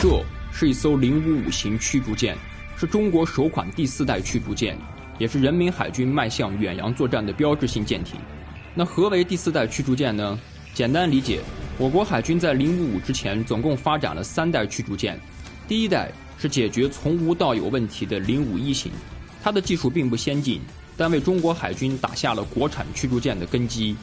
這是一艘055型驅逐艦，是中國首款第4代驅逐艦，也是人民海軍邁向遠洋作戰的標誌性艦艇。那何為第4代驅逐艦呢？簡單理解，我國海軍在055之前總共發展了3代驅逐艦。第一代是解決從無到有問題的051型，它的技術並不先進，但為中國海軍打下了國產驅逐艦的根基。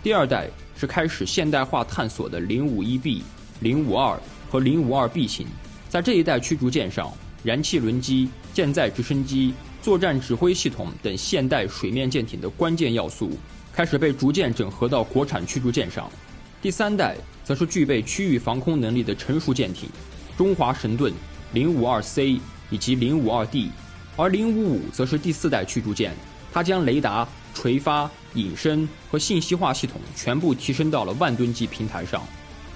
第二代是開始現代化探索的051B、052和052B型，在這一代驅逐艦上，燃氣輪機、艦載直升機、作戰指揮系統等現代水面艦艇的關鍵要素開始被逐漸整合到國產驅逐艦上。第3代則是具備區域防空能力的成熟艦艇，中華神盾、052C 以及052D，而055則是第4代驅逐艦，它將雷達、垂發、隱身和信息化系統全部提升到了萬噸級平台上，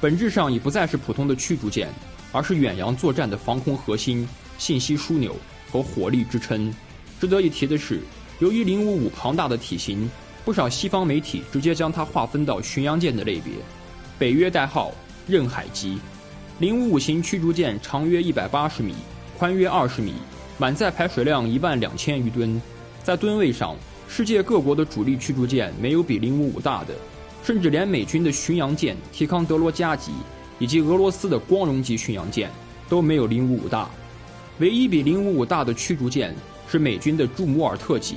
本質上已不再是普通的驅逐艦，而是遠洋作戰的防空核心、信息樞紐和火力支撐。值得一提的是，由於055龐大的體型，不少西方媒体直接将它劃分到巡洋艦的類別，北約代號刃海級。055型驅逐艦長約180米，寬約20米，滿載排水量12000餘噸。在噸位上，世界各國的主力驅逐艦沒有比055大的，甚至連美軍的巡洋艦提康德罗加级以及俄羅斯的光榮級巡洋艦都沒有055大。唯一比055大的驅逐艦是美軍的朱姆爾特級，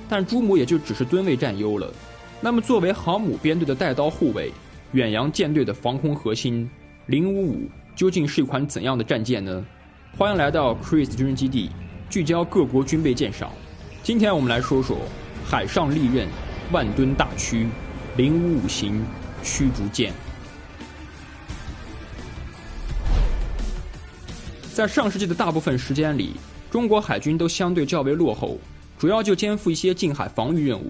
但朱姆也就只是噸位佔優了。那麼作為航母編隊的帶刀護衛，遠洋艦隊的防空核心，055究竟是一款怎樣的戰艦呢？歡迎來到 Chris 軍事基地，聚焦各國軍備艦賞。今天我們來說說海上利刃萬噸大驅055型驅逐艦。在上世紀的大部分時間裡，中國海軍都相對較為落後，主要就肩負一些近海防禦任務，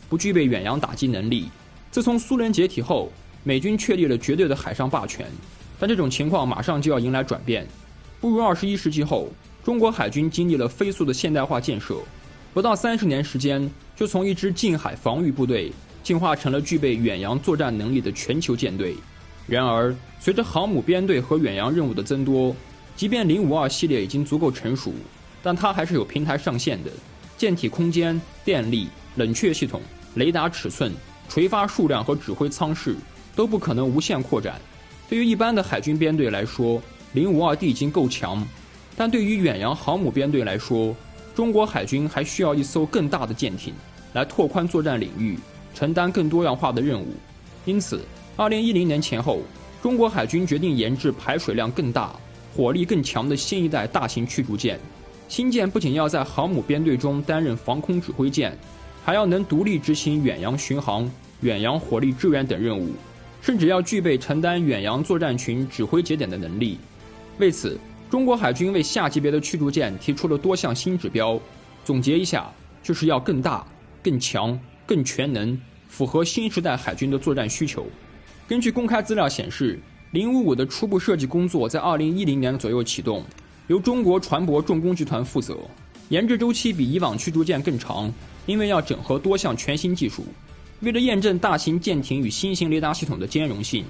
不具備遠洋打擊能力。自從蘇聯解體後，美軍確立了絕對的海上霸權，但這種情況馬上就要迎來轉變。步入21世紀後，中國海軍經歷了飛速的現代化建設，不到30年時間，就從一支近海防禦部隊進化成了具備遠洋作戰能力的全球艦隊。然而，隨着航母編隊和遠洋任務的增多，即便052系列已經足夠成熟，但它還是有平台上限的。艦體空間、電力、冷卻系統、雷達尺寸、垂發數量和指揮艙室都不可能無限擴展。對於一般的海軍編隊來說，052D 已經夠強，但對於遠洋航母編隊來說，中國海軍還需要一艘更大的艦艇來拓寬作戰領域，承擔更多樣化的任務。因此，2010年前後，中國海軍決定研制排水量更大、火力更強的新一代大型驅逐艦。新艦不僅要在航母編隊中擔任防空指揮艦，還要能獨立執行遠洋巡航、遠洋火力支援等任務，甚至要具備承擔遠洋作戰群指揮節點的能力。為此，中國海軍為下級別的驅逐艦提出了多項新指標，總結一下，就是要更大、更強、更全能，符合新時代海軍的作戰需求。根據公開資料顯示，055的初步設計工作在2010年左右啟動，由中國船舶重工集團負責，研制周期比以往驅逐艦更長，因為要整合多項全新技術。為了驗證大型艦艇與新型雷達系統的兼容性，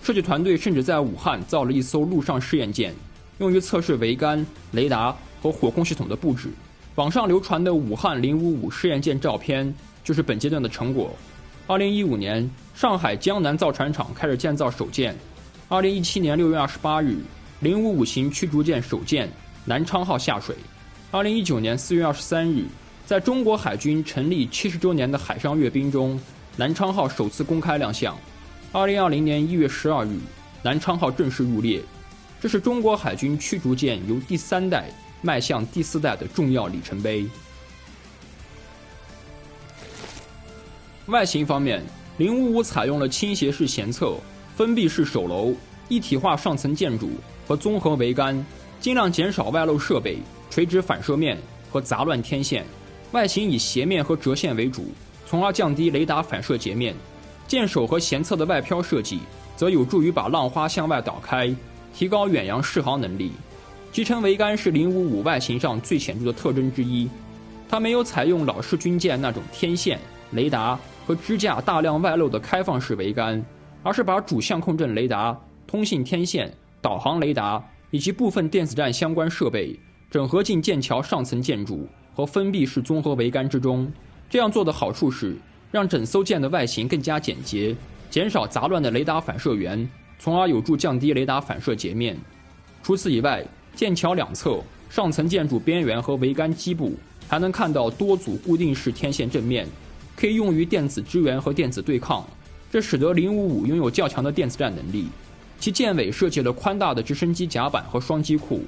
設計團隊甚至在武漢造了一艘陸上試驗艦，用於測試桅杆、雷達和火控系統的布置。網上流傳的武漢055試驗艦照片就是本階段的成果。2015年，上海江南造船廠開始建造首艦。2017年6月28日，055型驅逐艦首艦南昌號下水。2019年4月23日，在中國海軍成立70周年的海上閱兵中，南昌號首次公開亮相。2020年1月12日，南昌號正式入列。這是中國海軍驅逐艦由第3代邁向第4代的重要里程碑。外形方面，055採用了傾斜式舷側、封閉式首樓、一體化上層建築和綜合桅杆，盡量減少外露設備、垂直反射面和雜亂天線。外形以斜面和折線為主，從而降低雷達反射截面。艦首和舷側的外漂設計則有助於把浪花向外導開，提高遠洋適航能力。集成桅杆是055外形上最顯著的特徵之一，它沒有採用老式軍艦那種天線、雷達和支架大量外露的開放式桅杆，而是把主相控陣雷達、通信天線、導航雷達、以及部分電子戰相關設備整合進艦橋上層建築和封閉式綜合桅杆之中。這樣做的好處是讓整艘艦的外形更加簡潔，減少雜亂的雷達反射源，從而有助降低雷達反射截面。除此以外，艦橋兩側、上層建築邊緣和桅杆基部還能看到多組固定式天線陣面，可以用於電子支援和電子對抗。這使得055擁有較強的電子戰能力。其艦尾設計了寬大的直升機甲板和雙機庫，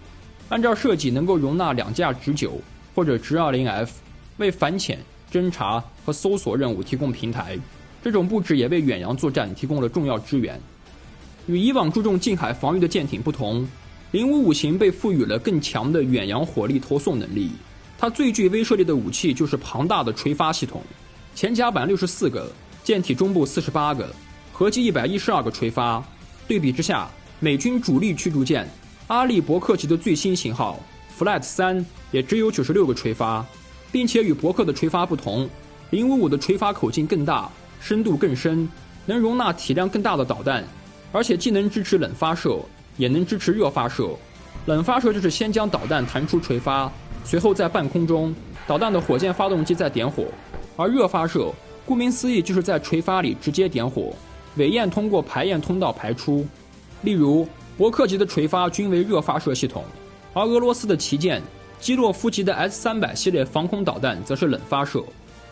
按照設計能夠容納2架直9或者直20F，為反潛、偵察和搜索任務提供平台。這種布置也為遠洋作戰提供了重要支援。與以往注重近海防禦的艦艇不同，055型被賦予了更強的遠洋火力投送能力。它最具威懾力的武器就是龐大的垂發系統，前甲板64個，艦體中部48個，合計112個垂發。對比之下，美軍主力驅逐艦阿利伯克級的最新型號 Flat 3也只有96個垂發，並且與伯克的垂發不同，055的垂發口徑更大，深度更深，能容納體量更大的導彈，而且既能支持冷發射，也能支持熱發射。冷發射就是先將導彈彈出垂發，隨後在半空中，導彈的火箭發動機再點火；而熱發射，顧名思義就是在垂發裡直接點火，尾焰通過排焰通道排出。例如，伯克級的垂發均為熱發射系統，而俄羅斯的旗艦基洛夫級的 S-300系列防空導彈則是冷發射。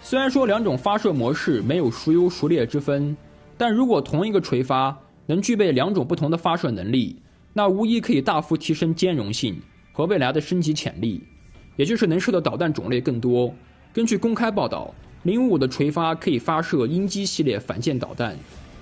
雖然說兩種發射模式沒有孰優孰劣之分，但如果同一個垂發能具備兩種不同的發射能力，那無疑可以大幅提升兼容性和未來的升級潛力，也就是能射的導彈種類更多。根據公開報道，055的垂發可以發射鷹擊系列反艦導彈、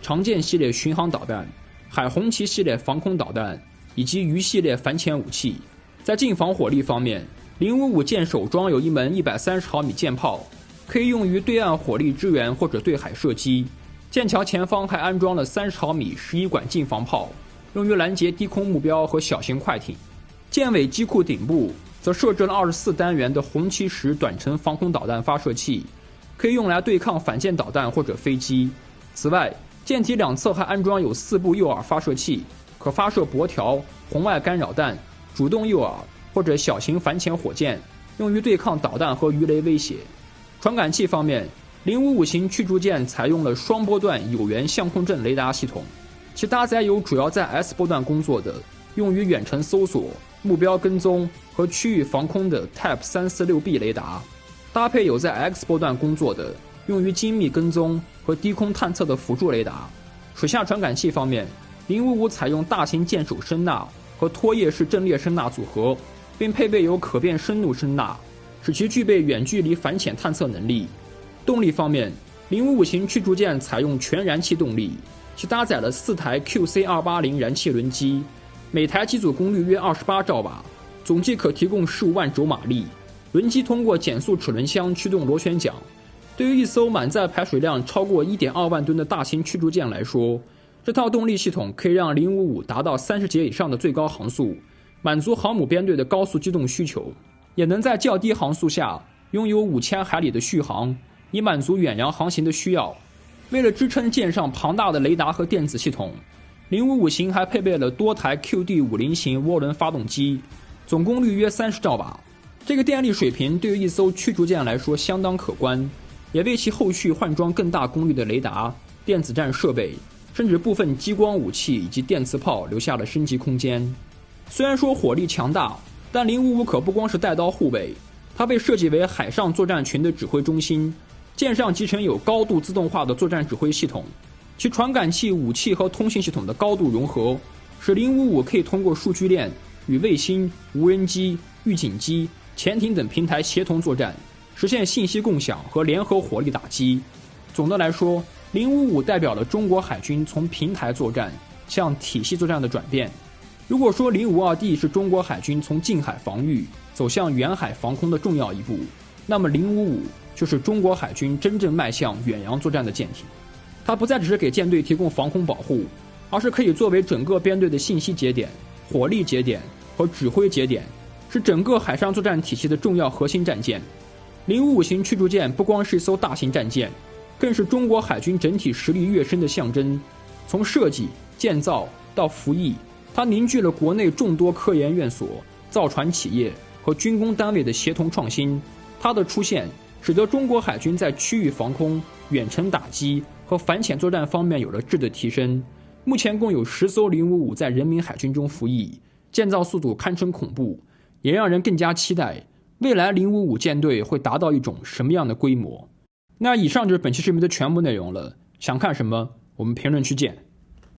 長劍系列巡航導彈、海紅旗系列防空導彈以及魚系列反潛武器。在近防火力方面，055艦首裝有一門130毫米艦炮，可以用於對岸火力支援或者對海射擊。艦橋前方還安裝了30毫米11管近防炮，用於攔截低空目標和小型快艇。艦尾機庫頂部則設置了24單元的紅旗10短程防空導彈發射器，可以用來對抗反艦導彈或者飛機。此外，艦體兩側還安裝有4部誘饵發射器，可發射箔條、紅外干擾彈、主動誘饵或者小型反潛火箭，用於对抗導彈和魚雷威脅。傳感器方面，055型驅逐艦採用了雙波段有源相控陣雷達系統，其搭載有主要在 S 波段工作的，用於遠程搜索、目標跟蹤和區域防空的 TAP 346B 雷達，搭配有在 X 波段工作的，用於精密跟蹤和低空探測的輔助雷達。水下傳感器方面，055採用大型艦首聲納和拖曳式陣列聲納組合，並配備有可變深度聲納，使其具備遠距離反潛探測能力。動力方面，055型驅逐艦採用全燃氣動力，其搭載了4台 QC280 燃氣輪機，每台機組功率約28兆瓦，總計可提供15萬軸馬力。輪機通過減速齒輪箱驅動螺旋槳。對於一艘滿載排水量超過 1.2 萬噸的大型驅逐艦來說，這套動力系統可以讓055達到30節以上的最高航速，滿足航母編隊的高速機動需求，也能在較低航速下擁有5000海里的續航，以滿足遠洋航行的需要。為了支撐艦上龐大的雷達和電子系統，055型還配備了多台 QD50 型渦輪發動機，總功率約30兆瓦。這個電力水平對於一艘驅逐艦來說相當可觀，也為其後續換裝更大功率的雷達、電子戰設備，甚至部分激光武器以及電磁炮留下了升級空間。雖然說火力強大，但055可不光是帶刀護衛，它被設計為海上作戰群的指揮中心，艦上集成有高度自動化的作戰指揮系統，其傳感器、武器和通信系統的高度融合，使055可以通過數據鏈與衛星、無人機、預警機、潛艇等平台協同作戰，實現信息共享和聯合火力打擊。總的來說，055代表了中國海軍從平台作戰向體系作戰的轉變。如果說 052D 是中國海軍從近海防禦走向遠海防空的重要一步，那麼055就是中國海軍真正邁向遠洋作戰的艦艇。它不再只是給艦隊提供防空保護，而是可以作為整個編隊的信息節點、火力節點和指揮節點，是整個海上作戰體系的重要核心戰艦。055型驅逐艦不光是一艘大型戰艦，更是中國海軍整體實力躍升的象徵。從設計、建造到服役，它凝聚了國內眾多科研院所、造船企業和軍工單位的協同創新。它的出現使得中國海軍在區域防空、遠程打擊和反潛作戰方面有了質的提升。目前共有10艘055在人民海軍中服役，建造速度堪稱恐怖，也讓人更加期待未來055艦隊會達到一種什麼樣的規模。那以上就是本期視頻的全部內容了，想看什麼我們評論區見。